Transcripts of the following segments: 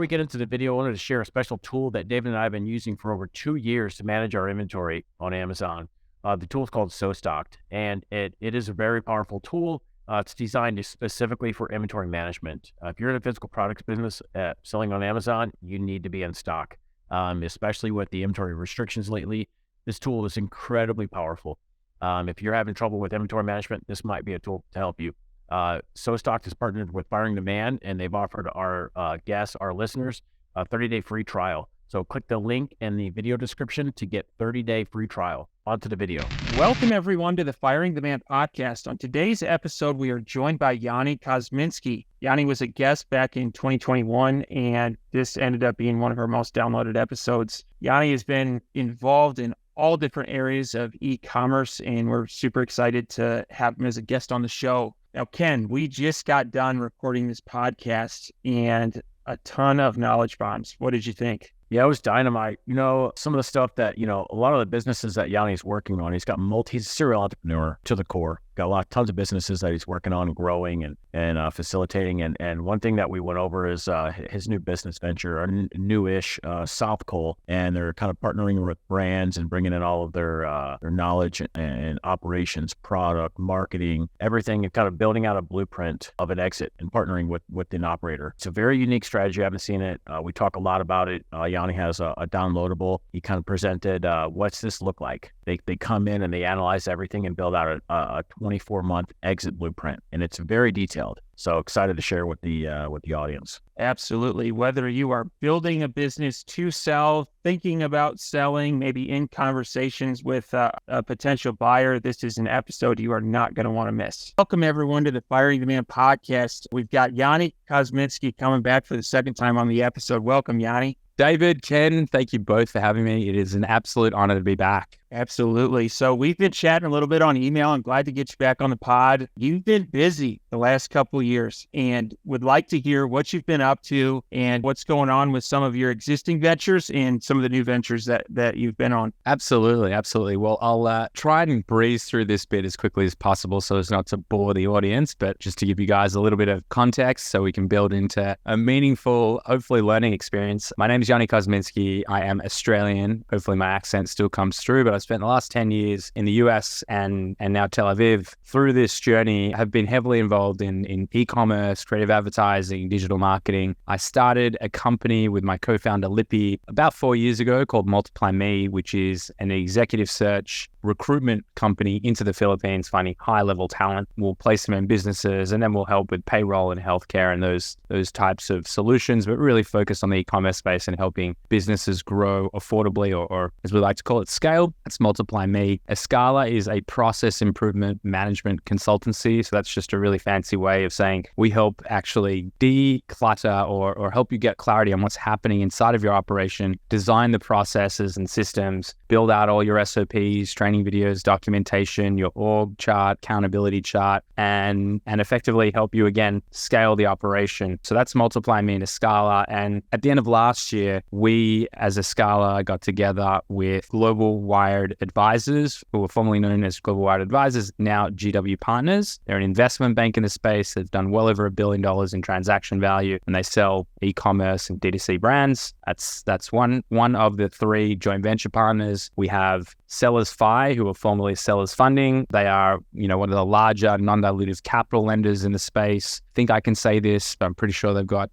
we get into the video, I wanted to share a special tool that David and I have been using for over 2 years to manage our inventory on Amazon. The tool is called SoStocked, and it is a very powerful tool. It's designed specifically for inventory management. If you're in a physical products business selling on Amazon, you need to be in stock, especially with the inventory restrictions lately. This tool is incredibly powerful. If you're having trouble with inventory management, this might be a tool to help you. SoStocked is partnered with Firing Demand, and they've offered our guests, our listeners, a 30-day free trial. So click the link in the video description to get 30-day free trial. On to the video. Welcome everyone to the Firing Demand podcast. On today's episode, we are joined by Yanni Kosminski. Yanni was a guest back in 2021, and this ended up being one of our most downloaded episodes. Yanni has been involved in all different areas of e-commerce, and we're super excited to have him as a guest on the show. Now, Ken, we just got done recording this podcast and a ton of knowledge bombs. What did you think? Yeah, it was dynamite. Some of the stuff that, a lot of the businesses that Yanni's working on, he's a serial entrepreneur to the core. Got tons of businesses that he's working on, growing and facilitating. And one thing that we went over is his new business venture, a newish South Cole, and they're kind of partnering with brands and bringing in all of their knowledge and operations, product, marketing, everything, and kind of building out a blueprint of an exit and partnering with an operator. It's a very unique strategy. I haven't seen it. We talk a lot about it. Yanni has a downloadable. He kind of presented what's this look like. They come in and they analyze everything and build out a 24-month exit blueprint, and it's very detailed. So excited to share with the audience. Absolutely. Whether you are building a business to sell, thinking about selling, maybe in conversations with a potential buyer, this is an episode you are not going to want to miss. Welcome everyone to the Firing Demand podcast. We've got Yanni Kosminski coming back for the second time on the episode. Welcome, Yanni. David, Ken, thank you both for having me. It is an absolute honor to be back. Absolutely. So we've been chatting a little bit on email. I'm glad to get you back on the pod. You've been busy the last couple of years and would like to hear what you've been up to and what's going on with some of your existing ventures and some of the new ventures that you've been on. Absolutely. Well, I'll try and breeze through this bit as quickly as possible so as not to bore the audience, but just to give you guys a little bit of context so we can build into a meaningful, hopefully learning experience. My name is Yanni Kosminski. I am Australian. Hopefully my accent still comes through, but I spent the last 10 years in the US and now Tel Aviv. Through this journey, I've been heavily involved in e-commerce, creative advertising, digital marketing. I started a company with my co-founder Lippy about 4 years ago called Multiply Me, which is an executive search recruitment company into the Philippines, finding high-level talent. We'll place them in businesses and then we'll help with payroll and healthcare and those types of solutions, but really focus on the e-commerce space and helping businesses grow affordably or as we like to call it, scale. That's Multiply Me. A Scala is a process improvement management consultancy. So that's just a really fancy way of saying we help actually declutter or help you get clarity on what's happening inside of your operation, design the processes and systems, build out all your SOPs, training videos, documentation, your org chart, accountability chart, and effectively help you again scale the operation. So that's Multiply Me in a Scala. And at the end of last year, we as a Scala got together with Global Wired Advisors, who were formerly known as Global Wired Advisors, now GW Partners. They're an investment bank in the space. They've done well over $1 billion in transaction value, and they sell e-commerce and D2C brands. That's one of the 3 joint venture partners. We have Sellers Fi, who are formerly Sellers Funding. They are, one of the larger non-dilutive capital lenders in the space. I think I can say this, but I'm pretty sure they've got,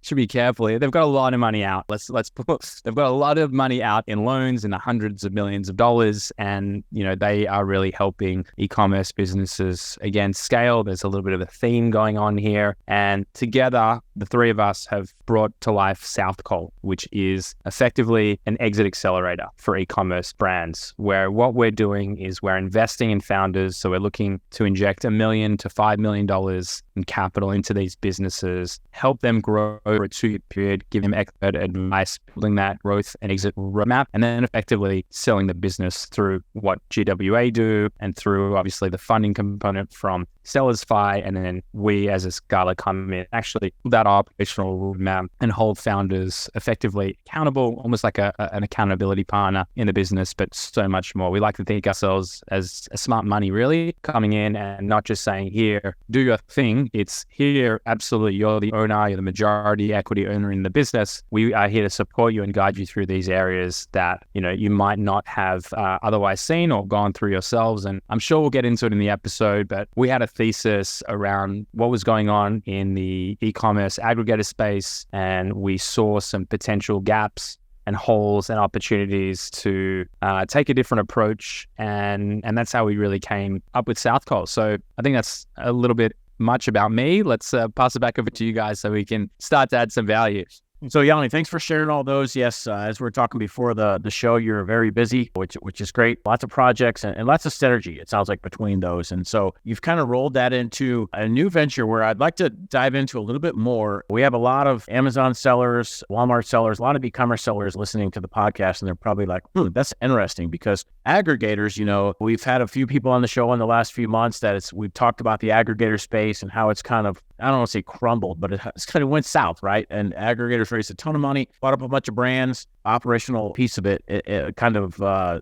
should be careful here. They've got a lot of money out. They've got a lot of money out in loans in the hundreds of millions of dollars. And, they are really helping e-commerce businesses, again, scale. There's a little bit of a theme going on here. And together, the 3 of us have brought to life South Cole, which is effectively an exit accelerator for e-commerce brands, where what we're doing is we're investing in founders. So we're looking to inject $1 million to $5 million in capital into these businesses, help them grow over a 2-year period, give them expert advice, building that growth and exit roadmap, and then effectively selling the business through what GWA do and through obviously the funding component from Sellersify, and then we as a Scala come in, actually that operational roadmap and hold founders effectively accountable, almost like an accountability partner in the business, but so much more. We like to think ourselves as a smart money, really, coming in and not just saying, here, do your thing. It's here, absolutely, you're the owner, you're the majority equity owner in the business. We are here to support you and guide you through these areas that, you might not have otherwise seen or gone through yourselves. And I'm sure we'll get into it in the episode, but we had a thesis around what was going on in the e-commerce aggregator space, and we saw some potential gaps and holes and opportunities to take a different approach. And that's how we really came up with Southcol. So I think that's a little bit much about me. Let's pass it back over to you guys so we can start to add some value. So Yanni, thanks for sharing all those. Yes, as we were talking before the show, you're very busy, which is great. Lots of projects and lots of synergy, it sounds like, between those. And so you've kind of rolled that into a new venture where I'd like to dive into a little bit more. We have a lot of Amazon sellers, Walmart sellers, a lot of e-commerce sellers listening to the podcast, and they're probably like, that's interesting, because aggregators, we've had a few people on the show in the last few months that we've talked about the aggregator space and how it's kind of, I don't want to say crumbled, but it's kind of went south, right? And aggregators raised a ton of money, bought up a bunch of brands. Operational piece of it kind of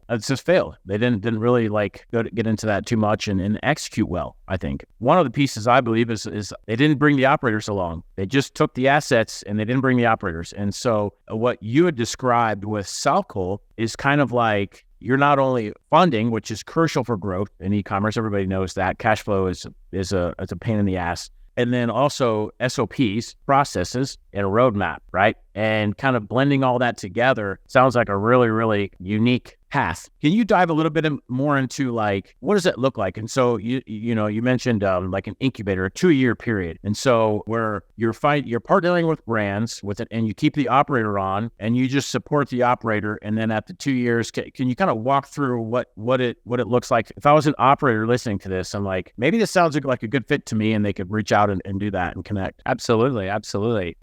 it's just failed. They didn't really get into that too much and execute well. I think one of the pieces I believe is they didn't bring the operators along. They just took the assets and they didn't bring the operators. And so what you had described with Southcol is kind of like, you're not only funding, which is crucial for growth in e-commerce. Everybody knows that cash flow is a pain in the ass. And then also SOPs, processes, and a roadmap, right? And kind of blending all that together sounds like a really, really unique path. Can you dive a little bit more into what does it look like? And so you mentioned like an incubator, a 2-year period. And so where you're partnering with brands with it, and you keep the operator on, and you just support the operator. And then after 2 years, can you kind of walk through what it looks like? If I was an operator listening to this, I'm like, maybe this sounds like a good fit to me, and they could reach out and do that and connect. Absolutely.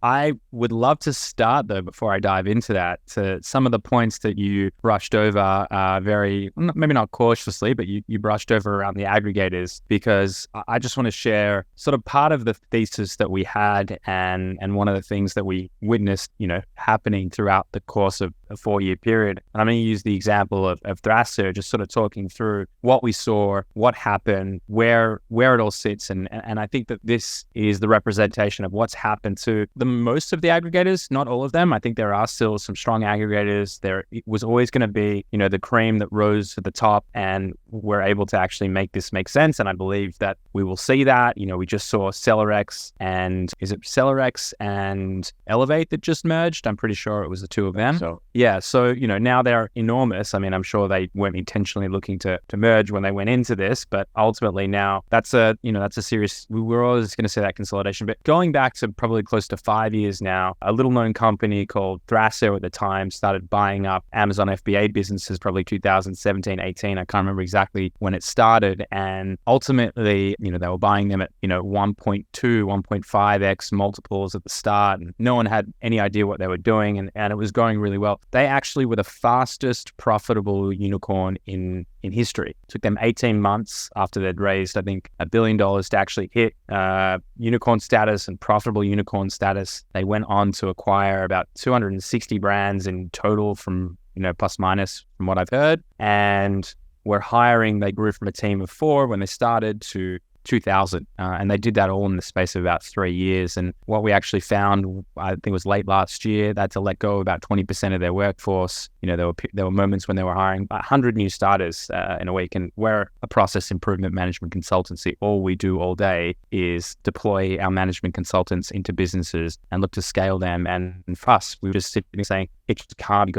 I would love to start, though, before I dive into that, to some of the points that you brushed over very, maybe not cautiously, but you brushed over around the aggregators, because I just want to share sort of part of the thesis that we had and one of the things that we witnessed, happening throughout the course of a 4-year period. And I'm going to use the example of Thrasher, just sort of talking through what we saw, what happened, where it all sits. And I think that this is the representation of what's happened to the most of the aggregators, not all of them. I think there are still some strong aggregators. There was always going to be, the cream that rose to the top, and we're able to actually make this make sense. And I believe that we will see that. We just saw SellerX and Elevate that just merged. I'm pretty sure it was the two of them. So now they're enormous. I mean, I'm sure they weren't intentionally looking to merge when they went into this, but ultimately now that's a serious, we were always going to say that consolidation. But going back to probably close to 5 years now, a little known company called Thrasher at the time started buying up Amazon FBA businesses, probably 2017, 18. I can't remember exactly when it started. And ultimately, they were buying them at, 1.2, 1.5x multiples at the start. And no one had any idea what they were doing. And it was going really well. They actually were the fastest profitable unicorn in history. It took them 18 months after they'd raised, I think, $1 billion to actually hit unicorn status and profitable unicorn status. They went on to acquire about 260 brands in total from, plus minus from what I've heard. And they grew from a team of 4 when they started to 2,000. And they did that all in the space of about 3 years. And what we actually found, I think it was late last year, they had to let go of about 20% of their workforce. There were moments when they were hiring 100 new starters in a week. And we're a process improvement management consultancy. All we do all day is deploy our management consultants into businesses and look to scale them. And for us, we were just sitting saying, it can't be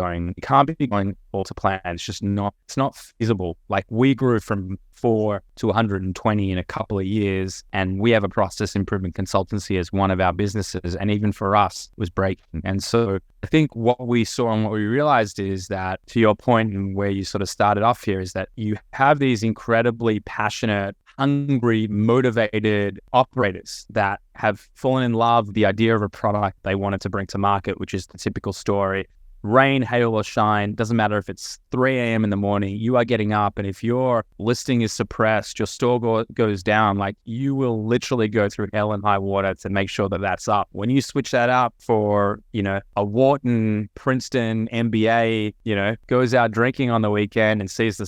going all to plan. It's not feasible. Like, we grew from 4 to 120 in a couple of years, and we have a process improvement consultancy as one of our businesses. And even for us, it was breaking. And so I think what we saw and what we realized is that, to your point and where you sort of started off here, is that you have these incredibly passionate, hungry, motivated operators that have fallen in love with the idea of a product they wanted to bring to market, which is the typical story. rain, hail, or shine, doesn't matter if it's 3 a.m. in the morning, you are getting up. And if your listing is suppressed, your store goes down, like you will literally go through hell and high water to make sure that that's up. When you switch that up for, a Wharton, Princeton, MBA, goes out drinking on the weekend and sees the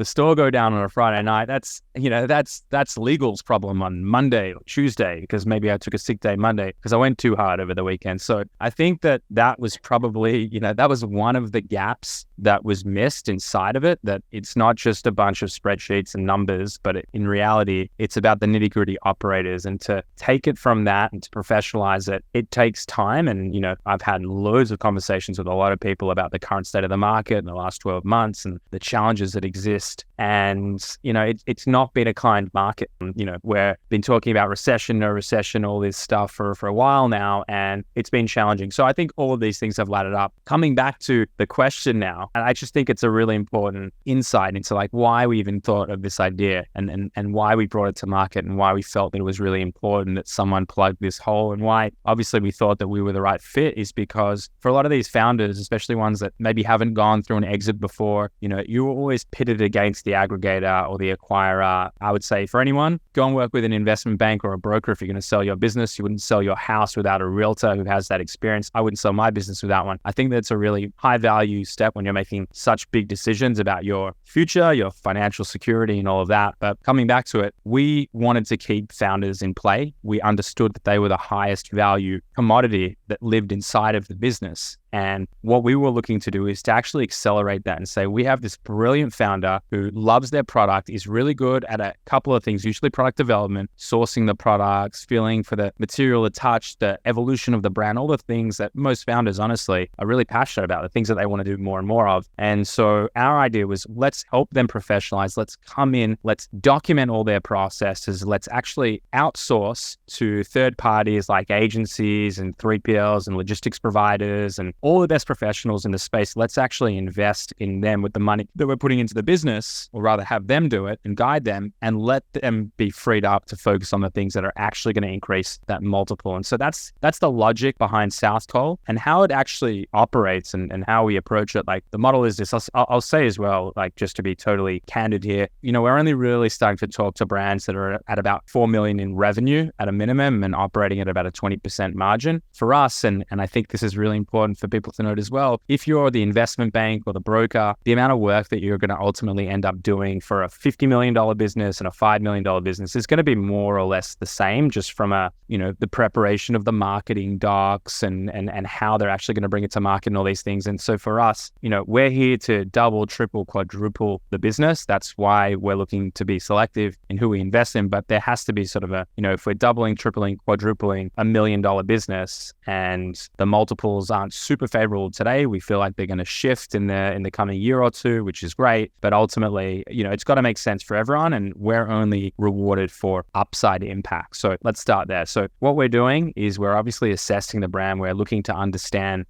store go down on a Friday night, that's legal's problem on Monday or Tuesday, because maybe I took a sick day Monday because I went too hard over the weekend. So I think that was probably, that was one of the gaps that was missed inside of it, that it's not just a bunch of spreadsheets and numbers, but in reality, it's about the nitty gritty operators. And to take it from that and to professionalize it, it takes time. And, I've had loads of conversations with a lot of people about the current state of the market in the last 12 months and the challenges that exist. And, it's not been a kind market. We've been talking about recession, no recession, all this stuff for a while now, and it's been challenging. So I think all of these things have laddered up. Coming back to the question now, and I just think it's a really important insight into like why we even thought of this idea and why we brought it to market and why we felt that it was really important that someone plugged this hole, and why obviously we thought that we were the right fit is because for a lot of these founders, especially ones that maybe haven't gone through an exit before, you were always pitted against the aggregator or the acquirer. I would say for anyone, go and work with an investment bank or a broker if you're going to sell your business. You wouldn't sell your house without a realtor who has that experience. I wouldn't sell my business without one. I think that's a really high value step when you're making such big decisions about your future, your financial security and all of that. But coming back to it, we wanted to keep founders in play. We understood that they were the highest value commodity that lived inside of the business. And what we were looking to do is to actually accelerate that and say, we have this brilliant founder who loves their product, is really good at a couple of things, usually product development, sourcing the products, feeling for the material, the touch, the evolution of the brand, all the things that most founders, honestly, are really passionate about, the things that they want to do more and more of. And so our idea was, let's help them professionalize. Let's come in, let's document all their processes. Let's actually outsource to third parties like agencies and 3PLs and logistics providers and all the best professionals in the space. Let's actually invest in them with the money that we're putting into the business, or rather have them do it and guide them and let them be freed up to focus on the things that are actually going to increase that multiple. And so that's the logic behind South Cole and how it actually operates and how we approach it. Like the model is this, I'll say as well, like just to be totally candid here, we're only really starting to talk to brands that are at about 4 million in revenue at a minimum and operating at about a 20% margin for us. And I think this is really important for people to note as well. If you're the investment bank or the broker, the amount of work that you're going to ultimately end up doing for a $50 million business and a $5 million business is going to be more or less the same, just from the preparation of the marketing docs and how they're actually going to bring it to market and all these things. And so for us, we're here to double, triple, quadruple the business. That's why we're looking to be selective in who we invest in. But there has to be sort of if we're doubling, tripling, quadrupling $1 million business and the multiples aren't super favorable today, we feel like they're going to shift in the coming year or two, which is great. But ultimately, it's got to make sense for everyone, and we're only rewarded for upside impact. So let's start there. So what we're doing is we're obviously assessing the brand. We're looking to understand,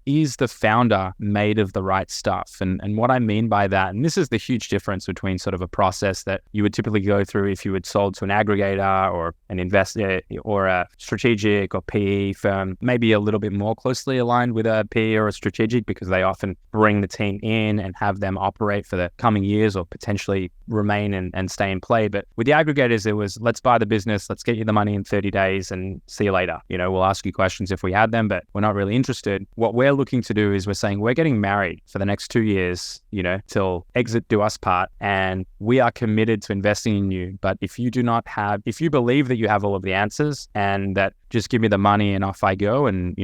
is the founder made of the right stuff? And what I mean by that, and this is the huge difference between sort of a process that you would typically go through if you had sold to an aggregator or an investor or a strategic or PE firm, maybe a little bit more closely aligned with a PE or a strategic, because they often bring the team in and have them operate for the coming years or potentially remain and stay in play. But with the aggregators, it was, let's buy the business, let's get you the money in 30 days and see you later. We'll ask you questions if we had them, but we're not really interested. What we're looking to do is we're saying we're getting married for the next 2 years, till exit do us part. And we are committed to investing in you. But if you believe that you have all of the answers and that just give me the money and off I go and,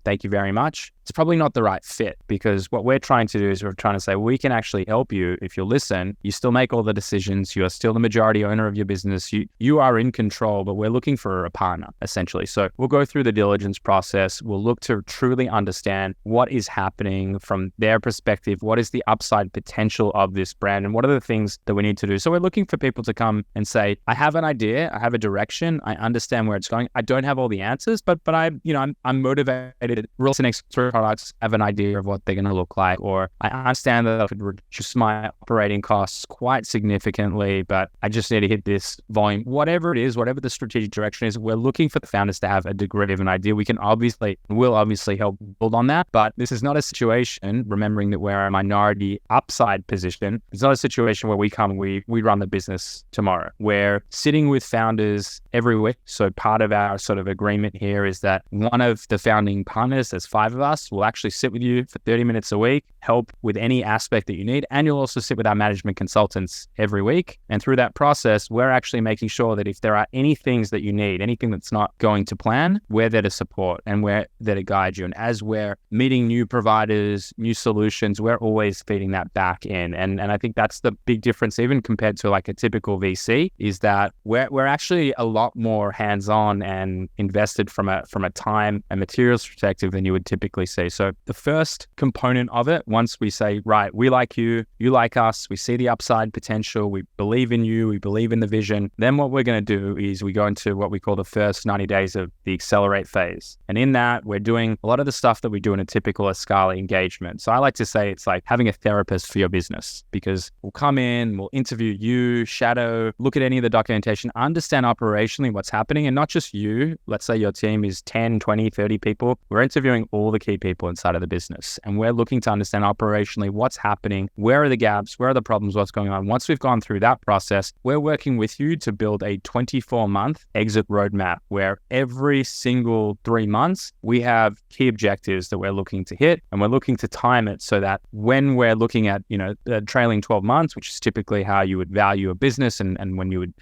thank you very much, it's probably not the right fit. Because what we're trying to do is we're trying to say, we can actually help you if you listen. You still make all the decisions. You are still the majority owner of your business. You are in control, but we're looking for a partner, essentially. So we'll go through the diligence process. We'll look to truly understand what is happening from their perspective. What is the upside potential of this brand? And what are the things that we need to do? So we're looking for people to come and say, I have an idea. I have a direction. I understand where it's going. I don't have all the answers, but I'm motivated. Real next products, have an idea of what they're going to look like, or I understand that I could reduce my operating costs quite significantly, but I just need to hit this volume. Whatever it is, whatever the strategic direction is, we're looking for the founders to have a degree of an idea. Will obviously help build on that, but this is not a situation, remembering that we're a minority upside position, it's not a situation where we run the business tomorrow. We're sitting with founders every week. So part of our sort of agreement here is that one of the founding partners, there's 5 of us, will actually sit with you for 30 minutes a week, help with any aspect that you need. And you'll also sit with our management consultants every week. And through that process, we're actually making sure that if there are any things that you need, anything that's not going to plan, we're there to support and we're there to guide you. And as we're meeting new providers, new solutions, we're always feeding that back in. And I think that's the big difference, even compared to like a typical VC, is that we're actually a lot more hands-on and invested from a time and materials perspective than you would typically see. So the first component of it, once we say, right, we like you, you like us, we see the upside potential, we believe in you, we believe in the vision, then what we're going to do is we go into what we call the first 90 days of the accelerate phase. And in that, we're doing a lot of the stuff that we do in a typical A Scala engagement. So I like to say it's like having a therapist for your business, because we'll come in, we'll interview you, shadow, look at any of the documentation, understand operationally what's happening, and not just you. Let's say your team is 10, 20, 30 people. We're interviewing all the key people inside of the business, and we're looking to understand operationally what's happening, where are the gaps, where are the problems, what's going on. Once we've gone through that process, we're working with you to build a 24-month exit roadmap where every single 3 months we have key objectives that we're looking to hit, and we're looking to time it so that when we're looking at, the trailing 12 months, which is typically how you would value a business and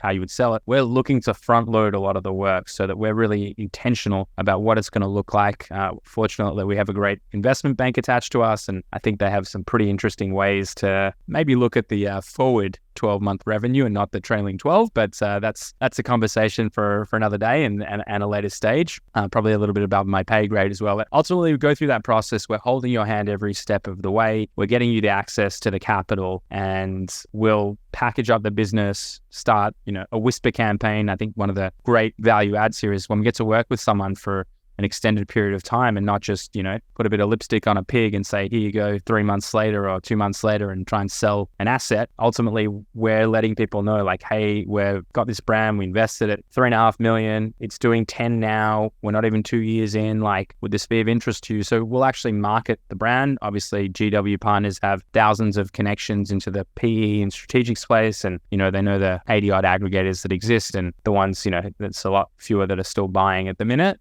how you would sell it, we're looking to front load a lot of the work so that we're really intentional about what it's going to look like. Fortunately, we have a great investment bank attached to us, and I think they have some pretty interesting ways to maybe look at the forward 12-month revenue and not the trailing 12, but that's a conversation for another day and a later stage, probably a little bit above my pay grade as well. But ultimately, we go through that process. We're holding your hand every step of the way. We're getting you the access to the capital, and we'll package up the business, start a whisper campaign. I think one of the great value adds here is when we get to work with someone for an extended period of time and not just, put a bit of lipstick on a pig and say, here you go 3 months later or 2 months later and try and sell an asset. Ultimately, we're letting people know like, hey, we've got this brand, we invested at $3.5 million. It's doing 10 now. We're not even 2 years in. Like, would this be of interest to you? So we'll actually market the brand. Obviously, GW partners have thousands of connections into the PE and strategic space. And, they know the 80 odd aggregators that exist and the ones, that's a lot fewer that are still buying at the minute.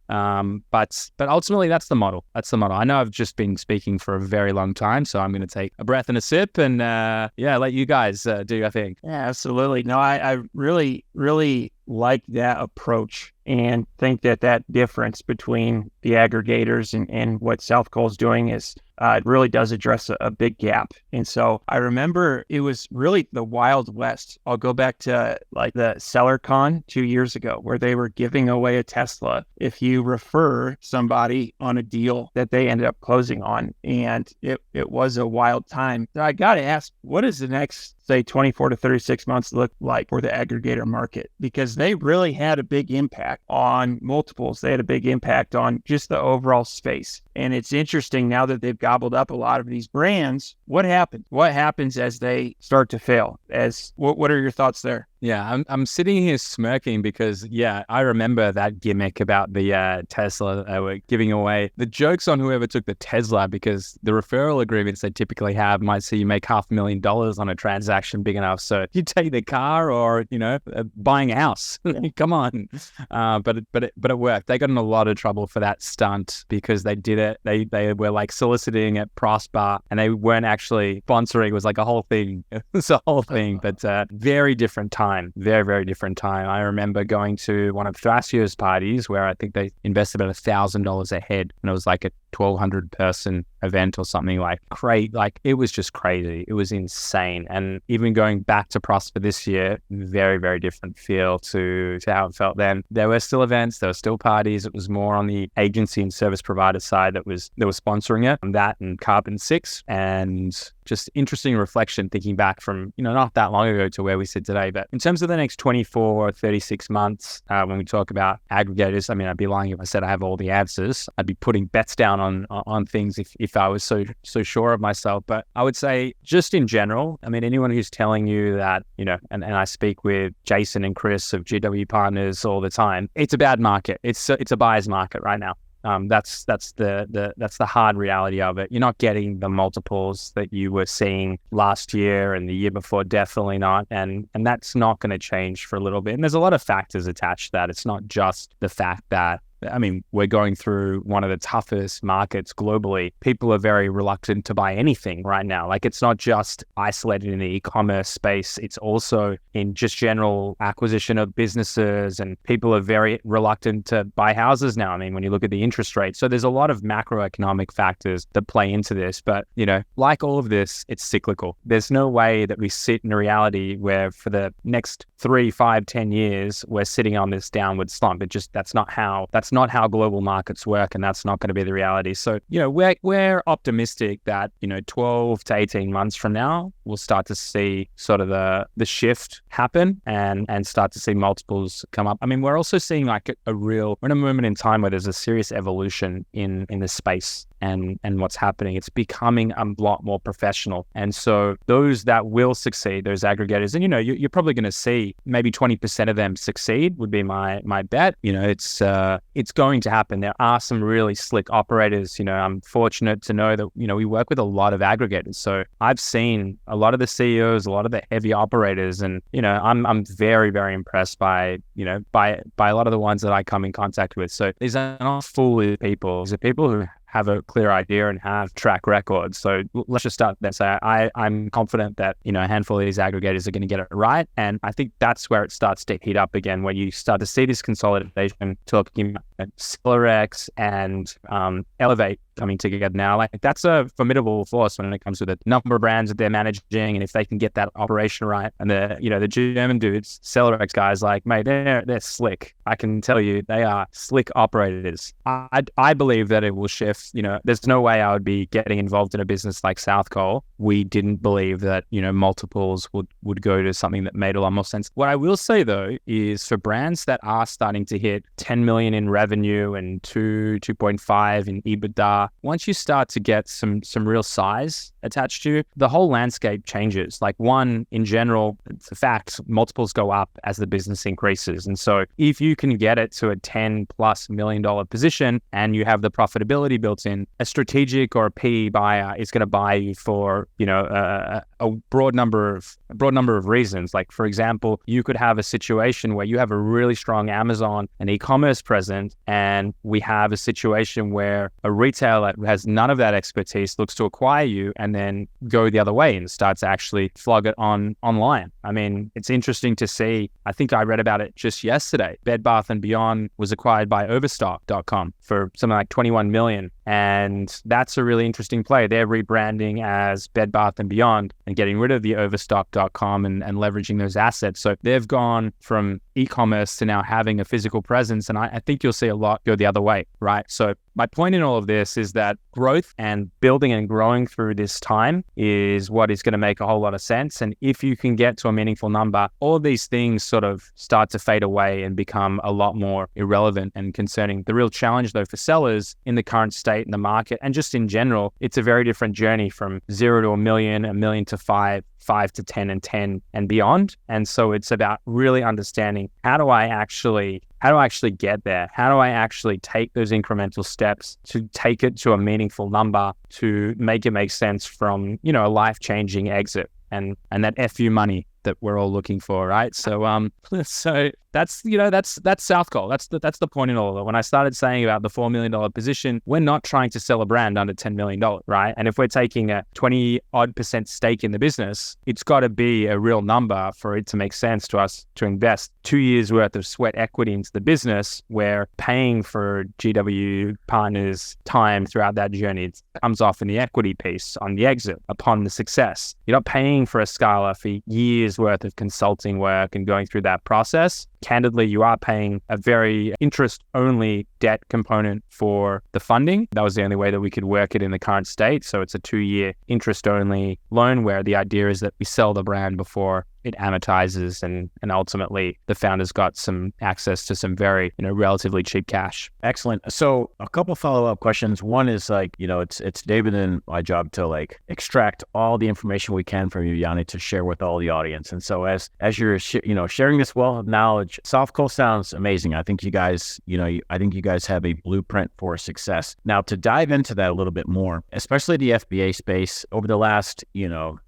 But ultimately, that's the model. I know I've just been speaking for a very long time, so I'm going to take a breath and a sip and, let you guys do your thing. Yeah, absolutely. No, I really, really like that approach and think that difference between the aggregators and what South Cole's doing is it really does address a big gap. And so I remember it was really the Wild West. I'll go back to like the SellerCon 2 years ago where they were giving away a Tesla if you refer somebody on a deal that they ended up closing on. And it was a wild time. So I got to ask, what is the next, say, 24 to 36 months look like for the aggregator market? Because they really had a big impact on multiples. They had a big impact on just the overall space. And it's interesting now that they've gobbled up a lot of these brands. What happens? What happens as they start to fail? What are your thoughts there? Yeah, I'm sitting here smirking because, I remember that gimmick about the Tesla they were giving away. The joke's on whoever took the Tesla, because the referral agreements they typically have might see you make $500,000 on a transaction big enough. So you take the car or, buying a house. Come on. But it worked. They got in a lot of trouble for that stunt because they did it. They were like soliciting at Prosper and they weren't actually sponsoring. It was like a whole thing. It was a whole thing, but very different time. Very, very different time. I remember going to one of Thrasier's parties where I think they invested about $1,000 a head, and it was like a 1,200 person event or something like it was just crazy. It was insane. And even going back to Prosper this year, very, very different feel to how it felt then. There were still events, there were still parties. It was more on the agency and service provider side that was sponsoring it, and that and Carbon 6. And just interesting reflection thinking back from, not that long ago to where we sit today. But in terms of the next 24 or 36 months, when we talk about aggregators, I mean, I'd be lying if I said I have all the answers. I'd be putting bets down on things if I was so sure of myself. But I would say just in general, I mean, anyone who's telling you that, and I speak with Jason and Chris of GW Partners all the time, it's a bad market. It's a buyer's market right now. That's the hard reality of it. You're not getting the multiples that you were seeing last year and the year before, definitely not. And that's not going to change for a little bit. And there's a lot of factors attached to that. It's not just the fact that, I mean, we're going through one of the toughest markets globally. People are very reluctant to buy anything right now. Like, it's not just isolated in the e-commerce space. It's also in just general acquisition of businesses, and people are very reluctant to buy houses now. I mean, when you look at the interest rate. So there's a lot of macroeconomic factors that play into this. But, like all of this, it's cyclical. There's no way that we sit in a reality where for the next 3, 5, 10 years, we're sitting on this downward slump. That's not how global markets work, and that's not going to be the reality. So, we're optimistic that, 12 to 18 months from now, we'll start to see sort of the shift happen and start to see multiples come up. I mean, we're also seeing we're in a moment in time where there's a serious evolution in the space and what's happening. It's becoming a lot more professional. And so those that will succeed, those aggregators, and you're probably going to see maybe 20% of them succeed would be my bet. It's going to happen. There are some really slick operators. I'm fortunate to know that, we work with a lot of aggregators. So I've seen a lot of the CEOs, a lot of the heavy operators, and, I'm very, very impressed by a lot of the ones that I come in contact with. So these are not foolish people. These are people who have a clear idea and have track records. So let's just start there. So I'm confident that, a handful of these aggregators are going to get it right. And I think that's where it starts to heat up again, where you start to see this consolidation, talking about SellerX and Elevate coming together now. Like, that's a formidable force when it comes to the number of brands that they're managing, and if they can get that operation right. And the German dudes, SellerX guys, like, mate, they're slick. I can tell you, they are slick operators. I believe that it will shift. There's no way I would be getting involved in a business like South Cole. We didn't believe that, multiples would go to something that made a lot more sense. What I will say though is, for brands that are starting to hit 10 million in revenue and 2.5 in EBITDA, once you start to get some real size attached to you, the whole landscape changes. Like, one, in general, it's a fact, multiples go up as the business increases. And so if you can get it to a $10+ million position and you have the profitability built in, a strategic or a PE buyer is going to buy you for, a broad number of reasons. Like, for example, you could have a situation where you have a really strong Amazon and e-commerce presence, and we have a situation where a retailer who has none of that expertise looks to acquire you and then go the other way and starts to actually flog it online. I mean, it's interesting to see. I think I read about it just yesterday. Bed Bath & Beyond was acquired by Overstock.com for something like 21 million. And that's a really interesting play. They're rebranding as Bed Bath & Beyond and getting rid of the Overstock.com and leveraging those assets. So they've gone from e-commerce to now having a physical presence. And I think you'll see a lot go the other way, right? So my point in all of this is that growth and building and growing through this time is what is going to make a whole lot of sense. And if you can get to a meaningful number, all of these things sort of start to fade away and become a lot more irrelevant and concerning. The real challenge, though, for sellers in the current state in the market and just in general, it's a very different journey from 0 to a million to 5 to 10 and 10 and beyond. And so it's about really understanding, how do I actually get there? How do I actually take those incremental steps to take it to a meaningful number, to make it make sense from, a life-changing exit and that FU money that we're all looking for, right? So That's South goal. That's the point in all of it. When I started saying about the $4 million position, we're not trying to sell a brand under $10 million, right? And if we're taking a 20% stake in the business, it's got to be a real number for it to make sense to us to invest 2 years worth of sweat equity into the business. We're paying for GW partners' time throughout that journey. It comes off in the equity piece on the exit upon the success. You're not paying for a Scala for years worth of consulting work and going through that process. Candidly, you are paying a very interest-only debt component for the funding. That was the only way that we could work it in the current state. So it's a 2-year interest-only loan where the idea is that we sell the brand before it amortizes, and ultimately the founders got some access to some very, relatively cheap cash. Excellent. So a couple follow-up questions. One is it's David and my job to extract all the information we can from you, Yanni, to share with all the audience. And so as you're sharing this wealth of knowledge, Softco sounds amazing. I think you guys, I think you guys have a blueprint for success. Now, to dive into that a little bit more, especially the FBA space, over the last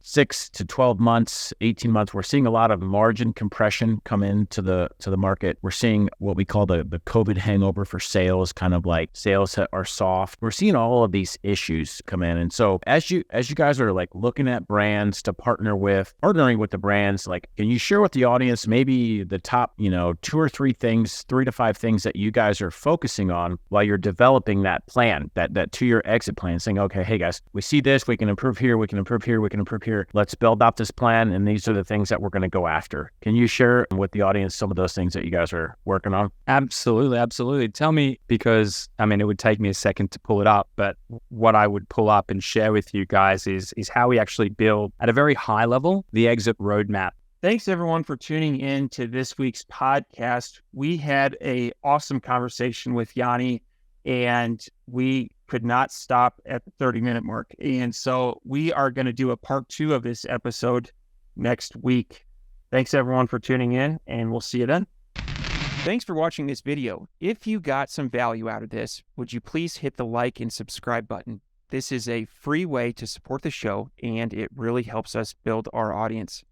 6 to 12 months, 18 months, we're seeing a lot of margin compression come into the market. We're seeing what we call the COVID hangover for sales, kind of like sales are soft. We're seeing all of these issues come in. And so as you guys are looking at brands to partnering with the brands, can you share with the audience maybe the top, 2 or 3 things, 3 to 5 things that you guys are focusing on while you're developing that plan, that 2-year exit plan, saying, okay, hey guys, we see this, we can improve here, we can improve here, we can improve here. Let's build out this plan. And these are the things that we're going to go after. Can you share with the audience some of those things that you guys are working on? Absolutely. Tell me, because it would take me a second to pull it up, but what I would pull up and share with you guys is how we actually build at a very high level the exit roadmap. Thanks everyone for tuning in to this week's podcast. We had an awesome conversation with Yanni, and we could not stop at the 30-minute mark. And so we are going to do a part 2 of this episode next week. Thanks everyone for tuning in, and we'll see you then. Thanks for watching this video. If you got some value out of this, would you please hit the like and subscribe button? This is a free way to support the show, and it really helps us build our audience.